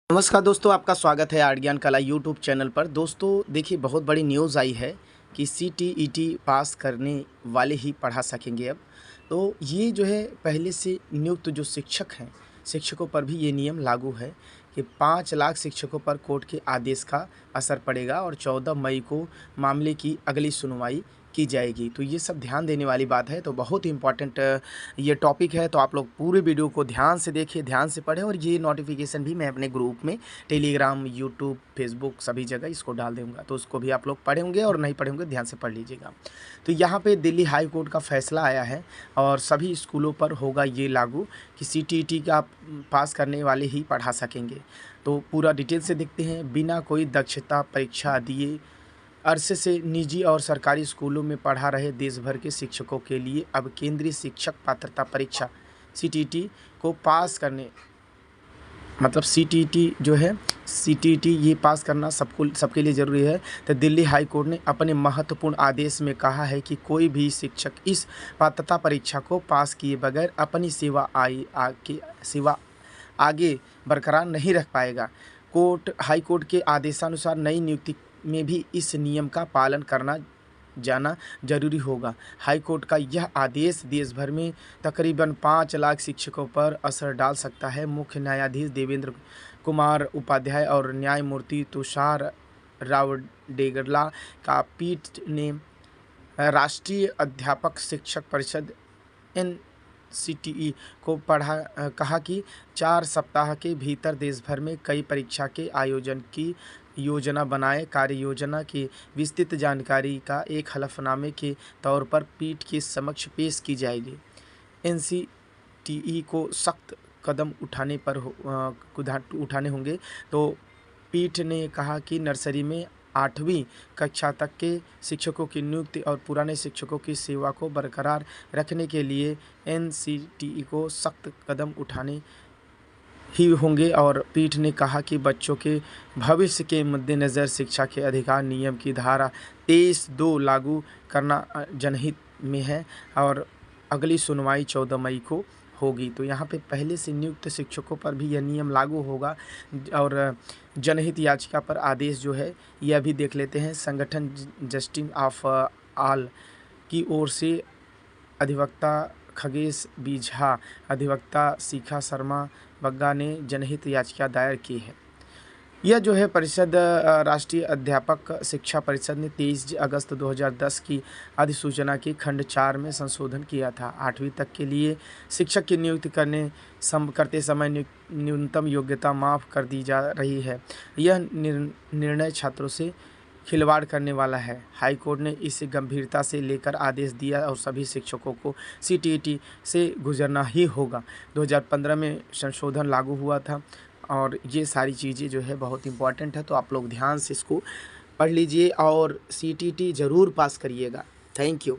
नमस्कार दोस्तों, आपका स्वागत है आर्ट ज्ञान कला यूट्यूब चैनल पर। दोस्तों देखिए, बहुत बड़ी न्यूज़ आई है कि सीटीईटी पास करने वाले ही पढ़ा सकेंगे अब। तो ये जो है पहले से नियुक्त जो शिक्षक हैं, शिक्षकों पर भी ये नियम लागू है कि 5 लाख शिक्षकों पर कोर्ट के आदेश का असर पड़ेगा और 14 मई को मामले की अगली सुनवाई की जाएगी। तो ये सब ध्यान देने वाली बात है। तो बहुत ही इम्पोर्टेंट ये टॉपिक है, तो आप लोग पूरे वीडियो को ध्यान से देखिए, ध्यान से पढ़ें। और ये नोटिफिकेशन भी मैं अपने ग्रुप में टेलीग्राम, यूट्यूब, फेसबुक सभी जगह इसको डाल दूँगा, तो उसको भी आप लोग पढ़े होंगे और नहीं पढ़े होंगे ध्यान से पढ़ लीजिएगा। तो यहाँ पे दिल्ली हाई कोर्ट का फैसला आया है और सभी स्कूलों पर होगा ये लागू कि सीटीईटी का पास करने वाले ही पढ़ा सकेंगे। तो पूरा डिटेल से देखते हैं। बिना कोई दक्षता परीक्षा दिए अरसे से निजी और सरकारी स्कूलों में पढ़ा रहे देश भर के शिक्षकों के लिए अब केंद्रीय शिक्षक पात्रता परीक्षा सीटीईटी को पास करने मतलब सीटीईटी जो है, सीटीईटी ये पास करना सबके लिए ज़रूरी है। तो दिल्ली हाई कोर्ट ने अपने महत्वपूर्ण आदेश में कहा है कि कोई भी शिक्षक इस पात्रता परीक्षा को पास किए बगैर अपनी सेवा आगे बरकरार नहीं रख पाएगा। हाई कोर्ट के आदेशानुसार नई नियुक्ति में भी इस नियम का पालन करना जाना जरूरी होगा। हाई कोर्ट का यह आदेश देश भर में तकरीबन 5 लाख शिक्षकों पर असर डाल सकता है। मुख्य न्यायाधीश देवेंद्र कुमार उपाध्याय और न्यायमूर्ति तुषार रावडेगला का पीठ ने राष्ट्रीय अध्यापक शिक्षक परिषद एनसीटीई को कहा कि 4 सप्ताह के भीतर देश भर में कई परीक्षा के आयोजन की योजना बनाए। कार्य योजना की विस्तृत जानकारी का एक हलफनामे के तौर पर पीठ के समक्ष पेश की जाएगी। एनसीटीई को सख्त कदम उठाने होंगे। तो पीठ ने कहा कि नर्सरी में 8वीं कक्षा तक के शिक्षकों की नियुक्ति और पुराने शिक्षकों की सेवा को बरकरार रखने के लिए एनसीटीई को सख्त कदम उठाने ही होंगे। और पीठ ने कहा कि बच्चों के भविष्य के मद्देनज़र शिक्षा के अधिकार नियम की धारा 23(2) लागू करना जनहित में है और अगली सुनवाई 14 मई को होगी। तो यहाँ पे पहले से नियुक्त शिक्षकों पर भी यह नियम लागू होगा। और जनहित याचिका पर आदेश जो है यह भी देख लेते हैं। संगठन जस्टिस ऑफ ऑल की ओर से अधिवक्ता खगेश बी झा, अधिवक्ता शिखा शर्मा बग्गा ने जनहित याचिका दायर की है। यह जो है परिषद राष्ट्रीय अध्यापक शिक्षा परिषद ने 23 अगस्त 2010 की अधिसूचना की खंड 4 में संशोधन किया था। 8वीं तक के लिए शिक्षक की नियुक्ति करते समय न्यूनतम योग्यता माफ़ कर दी जा रही है। यह निर्णय छात्रों से खिलवाड़ करने वाला है। हाई कोर्ट ने इसे गंभीरता से लेकर आदेश दिया और सभी शिक्षकों को सीटीईटी से गुजरना ही होगा। 2015 में संशोधन लागू हुआ था और ये सारी चीज़ें जो है बहुत इम्पॉर्टेंट है। तो आप लोग ध्यान से इसको पढ़ लीजिए और सीटीईटी ज़रूर पास करिएगा। Thank you.